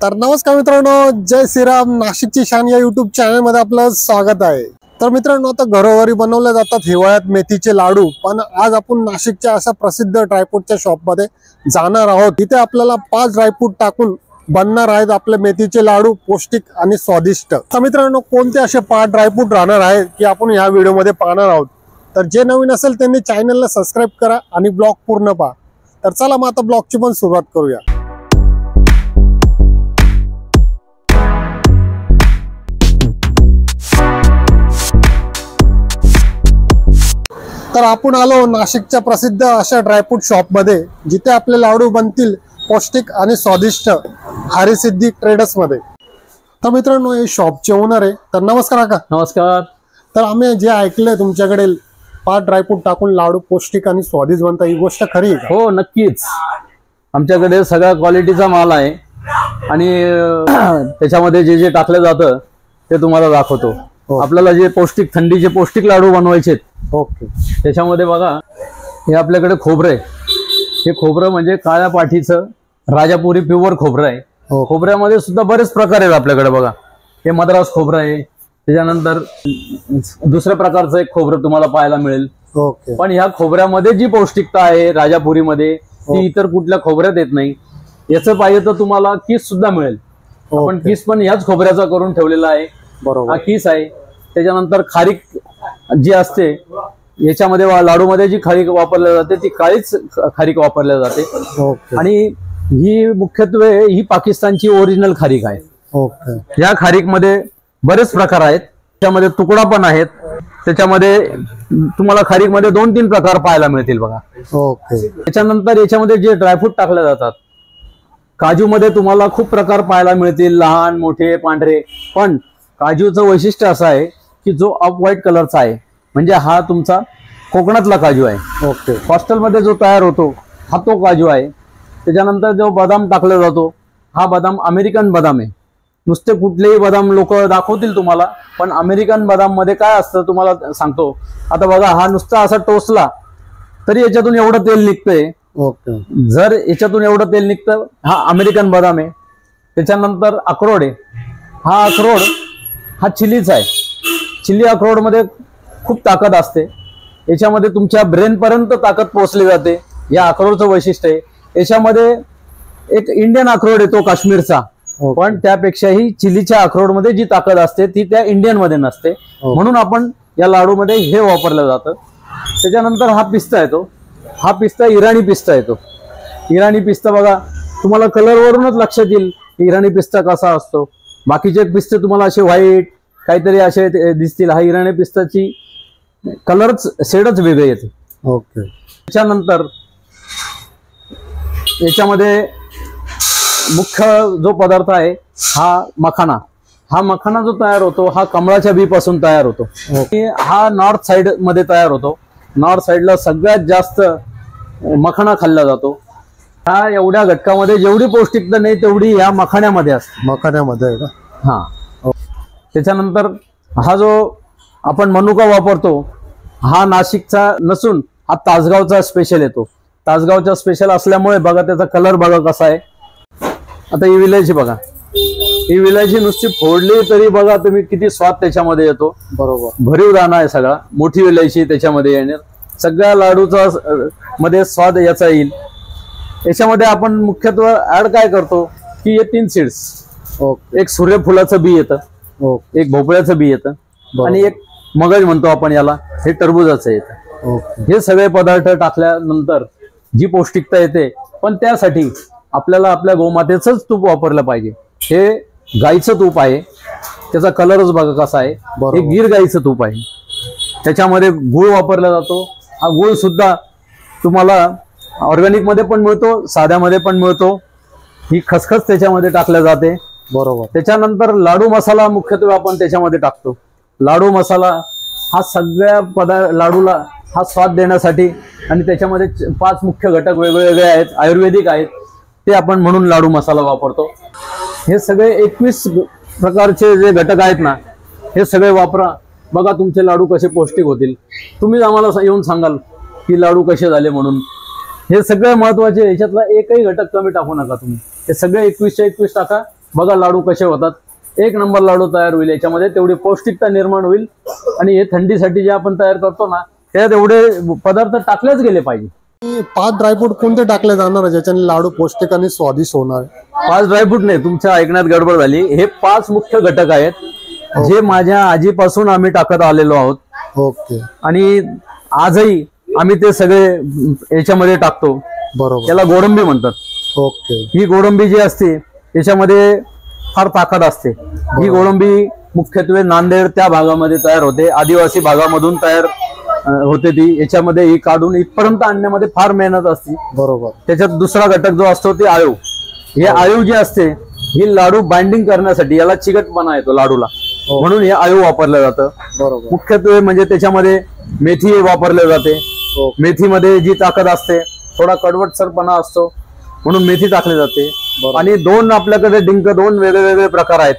तर नमस्कार मित्रांनो, जय श्रीराम. नाशिकची शान या युट्यूब चॅनल मध्ये आपलं स्वागत आहे. तर मित्रांनो, आता घरोघरी बनवले जातात हिवाळ्यात मेथीचे लाडू, पण आज आपण नाशिकच्या अशा प्रसिद्ध ड्रायफ्रूटच्या शॉप मध्ये जाणार आहोत. तिथे आपल्याला 5 ड्रायफ्रूट टाकून बनणार आहेत आपले मेथीचे लाडू, पौष्टिक आणि स्वादिष्ट. तर मित्रांनो, कोणते असे 5 ड्रायफ्रूट राहणार आहेत की आपण या व्हिडिओ मध्ये पाहणार आहोत. तर जे नवीन असेल त्यांनी चॅनलला सबस्क्राइब करा आणि ब्लॉग पूर्ण पहा. तर चला मग आता ब्लॉगची पण सुरुवात करूया. तर आपण आलो नाशिकच्या प्रसिद्ध अशा ड्रायफ्रूट शॉप मध्ये, जिथे आपले लाडू बनतील पौष्टिक आणि स्वादिष्ट, हरिसिद्धी ट्रेडर्स मध्ये. तर मित्रांनो, हे शॉपचे ओनर आहे. तर नमस्कार काका. नमस्कार. तर आम्ही जे ऐकलंय तुमच्याकडे 5 ड्रायफ्रूट टाकून लाडू पौष्टिक आणि स्वादिष्ट बनतात, ही गोष्ट खरी आहे? हो, नक्कीच. आमच्याकडे सगळ्या क्वालिटीचा माल आहे आणि त्याच्यामध्ये जे जे टाकलं जातं ते तुम्हाला दाखवतो. आपल्याला जे पौष्टिक थंडीचे पौष्टिक लाडू बनवायचे. ओके. त्याच्यामध्ये बघा, हे आपल्याकडे खोबरं आहे. हे खोबरं म्हणजे काळ्या पाठीचं राजापुरी प्युअर खोबरं आहे. खोबऱ्यामध्ये सुद्धा बरेच प्रकार आहेत आपल्याकडे. बघा, हे मद्रास खोबरं आहे. त्याच्यानंतर दुसऱ्या प्रकारचं एक खोबरं तुम्हाला पाहायला मिळेल. ओके. पण ह्या खोबऱ्यामध्ये जी पौष्टिकता आहे राजापुरीमध्ये, ती इतर कुठल्या खोबऱ्यात येत नाही. याचं पाहिजे तर तुम्हाला किस सुद्धा मिळेल. आपण किस पण ह्याच खोबऱ्याचा करून ठेवलेला आहे. बरोबर. हा किस आहे. त्याच्यानंतर खारीक जी असते याच्यामध्ये, लाडूमध्ये जी खारीक वापरल्या जाते ती काळीच खारीक वापरल्या जाते. आणि ही मुख्यत्वे ही पाकिस्तानची ओरिजिनल खारीक आहे. ओके. या खारीकमध्ये बरेच प्रकार आहेत. त्याच्यामध्ये तुकडा पण आहेत. त्याच्यामध्ये तुम्हाला खारीकमध्ये 2-3 प्रकार पाहायला मिळतील. बघा. ओके. त्याच्यानंतर याच्यामध्ये जे ड्रायफ्रूट टाकले जातात, काजूमध्ये तुम्हाला खूप प्रकार पाहायला मिळतील, लहान मोठे पांढरे. पण काजूचं वैशिष्ट्य असं आहे की जो ऑफ व्हाईट कलरचा आहे, म्हणजे हा तुमचा कोकणातला काजू आहे. ओके. हॉस्टेलमध्ये जो तयार होतो हा तो काजू आहे. त्याच्यानंतर जो बदाम टाकला जातो हा बदाम अमेरिकन बदाम आहे. नुसते कुठलेही बदाम लोक दाखवतील तुम्हाला, पण अमेरिकन बदाम मध्ये काय असतं तुम्हाला सांगतो. आता बघा, हा नुसता असा टोचला तरी याच्यातून एवढं तेल निघतंय. ओके. जर याच्यातून एवढं तेल निघतं, हा अमेरिकन बदाम आहे. त्याच्यानंतर अक्रोड आहे. हा अक्रोड हा चिलीचा आहे. चिली अक्रोड मध्ये खूप ताकद असते. याच्यामध्ये तुमच्या ब्रेन पर्यंत ताकद पोहोचली जाते. या अक्रोडचं वैशिष्ट्य आहे. याच्यामध्ये एक इंडियन अक्रोड येतो काश्मीरचा, पण त्यापेक्षाही चिलीच्या अक्रोडमध्ये जी ताकद असते ती त्या इंडियन मध्ये नसते. म्हणून आपण या लाडूमध्ये हे वापरलं जातं. त्याच्यानंतर हा पिस्ता येतो. हा पिस्ता इराणी पिस्ता येतो. इराणी पिस्ता बघा, तुम्हाला कलरवरूनच लक्षात येईल इराणी पिस्ता कसा असतो. बाकीचे पिस्ते तुम्हाला असे व्हाईट काहीतरी असे दिसतील. हा इराणी पिस्ताची कलरच शेडच वेगळे येते. ओके. त्याच्यानंतर याच्यामध्ये मुख्य जो पदार्थ आहे हा मखाना. हा मखाना जो तयार होतो हा कमळाच्या बी पासून तयार होतो. हा नॉर्थ साइड मध्ये तयार होतो. नॉर्थ साइडला सगळ्यात जास्त मखाना खाल्ला जातो. हा एवढ्या घटकामध्ये जेवढी पौष्टिकता नाही तेवढी या मखाण्यामध्ये असते. मखाण्यामध्ये आहे का? हा. त्याच्यानंतर हा जो आपण मनुका वापरतो हा नाशिकचा नसून हा तासगावचा स्पेशल येतो. तासगावचा स्पेशल असल्यामुळे बघा त्याचा कलर बघा कसा आहे. आता ही विलायची बघा, ही विलायची नुसती फोडली तरी बघा तुम्ही किती स्वाद त्याच्यामध्ये येतो. बरोबर. भरीव दाणा आहे सगळा. मोठी विलायची त्याच्यामध्ये येणार. सगळ्या लाडूचा मध्ये स्वाद याचा येईल. याच्यामध्ये आपण मुख्यत्वे ऍड काय करतो की हे 3 सीड्स. एक सूर्यफुलाचं बी येतं, एक भोपळ्याचं बी येतं आणि एक मगज म्हणतो आपण याला, हे टरबुजाचं येतं. हे सगळे पदार्थ टाकल्यानंतर जी पौष्टिकता येते, पण त्यासाठी आपल्याला आपल्या गोमातेचंच तूप वापरलं पाहिजे. हे गाईचं तूप आहे. त्याचा कलरच बघा कसा आहे. हे गिर गाईचं तूप आहे. त्याच्यामध्ये गुळ वापरला जातो. हा गुळ सुद्धा तुम्हाला ऑर्गॅनिक मध्ये पण मिळतो, साध्यामध्ये पण मिळतो. ही खसखस त्याच्यामध्ये टाकल्या जाते. बरोबर. त्याच्यानंतर लाडू मसाला मुख्यत्वे आपण त्याच्यामध्ये टाकतो. लाडू मसाला हा सगळ्या लाडूला हा स्वाद देण्यासाठी, आणि त्याच्यामध्ये 5 मुख्य घटक वेगवेगळे आहेत, आयुर्वेदिक आहेत, ते आपण म्हणून लाडू मसाला वापरतो. हे सगळे 21 प्रकारचे जे घटक आहेत ना, हे सगळे वापरा. बघा तुमचे लाडू कसे पौष्टिक होतील. तुम्ही आम्हाला येऊन सांगाल की लाडू कसे झाले म्हणून. हे सगळे महत्वाचे. याच्यातला एकही घटक कमी टाकू नका तुम्ही. हे सगळे 21च्या 21 टाका बघा लाडू कसे होतात, एक नंबर लाडू तयार होईल याच्यामध्ये, तेवढी पौष्टिकता निर्माण होईल. आणि हे थंडीसाठी जे आपण तयार करतो ना, त्यात एवढे पदार्थ टाकलेच गेले पाहिजे. 5 ड्रायफ्रूट कोणते टाकले जाणार ज्याच्याने लाडू पौष्टिक आणि स्वादिष्ट होणार? 5 ड्रायफ्रूट नाही, तुमच्या ऐकण्यात गडबड झाली. हे 5 मुख्य घटक आहेत जे माझ्या आजीपासून आम्ही टाकत आलेलो आहोत. ओके. आणि आजही आम्ही ते सगळे याच्यामध्ये टाकतो. बरोबर. त्याला गोडंबी म्हणतात. ओके. ही गोडंबी जी असते त्याच्यामध्ये फार ताकद असते. ही गोडंबी मुख्यत्वे नांदेड त्या भागामध्ये तयार होते, आदिवासी भागामधून तयार होते ती. याच्यामध्ये ही काढून इथपर्यंत आणण्यामध्ये फार मेहनत असते. बरोबर. त्याच्यात दुसरा घटक जो असतो ते आळू. हे आळू जे असते ही लाडू बाइंडिंग करण्यासाठी, याला चिकटपणा येतो लाडूला, म्हणून हे आळू वापरलं जातं. बरोबर. मुख्यत्वे म्हणजे त्याच्यामध्ये मेथी वापरले जाते. मेथीमध्ये जी ताकद असते, थोडा कडवटसरपणा असतो म्हणून मेथी टाकली जाते. आणि 2 आपल्याकडे डिंक, 2 वेगवेगळे प्रकार आहेत.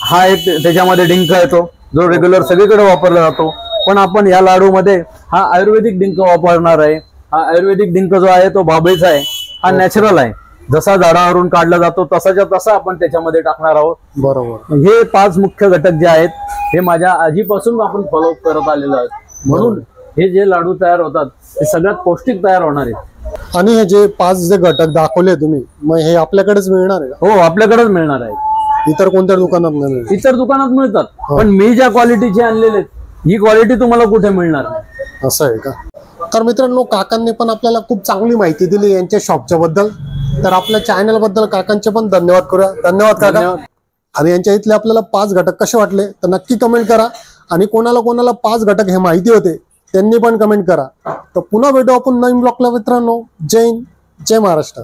हा एक त्याच्यामध्ये डिंक येतो जो रेग्युलर सगळीकडे वापरला जातो, पण आपण या लाडू मध्ये हा आयुर्वेदिक डिंक वापरणार आहे. हा आयुर्वेदिक डिंक जो आहे तो बाबळीचा आहे, हा नॅचरल आहे. जसा झाडावरून काढला जातो तसाच्या तसा आपण त्याच्यामध्ये टाकणार आहोत. बरोबर. हे 5 मुख्य घटक जे आहेत हे माझ्या आजीपासून आपण फॉलो करत आलेलो आहोत, म्हणून हे जे लाडू तयार होतात ते सगळ्यात पौष्टिक तयार होणार आहेत. आणि हे जे 5 जे घटक दाखवले तुम्ही, मग हे आपल्याकडेच मिळणार आहे? हो, आपल्याकडेच मिळणार आहे. इतर कोणत्या दुकानात नाही? इतर दुकानात मिळतात, पण मी ज्या क्वालिटीचे आणलेले ही क्वालिटी तुम्हाला कुठे मिळणार नाही. असं आहे का? तर मित्रांनो, काकांनी पण आपल्याला खूप चांगली माहिती दिली यांच्या शॉपच्या बद्दल. तर आपल्या चॅनल बद्दल काकांचे पण धन्यवाद करूया. धन्यवाद काका. आणि यांच्या इथले आपल्याला 5 घटक कसे वाटले तर नक्की कमेंट करा. आणि कोणाला 5 घटक हे माहिती होते त्यांनी पण कमेंट करा. तर पुन्हा भेटू आपण नवीन ब्लॉगला मित्रांनो. जय हिंद, जय महाराष्ट्र.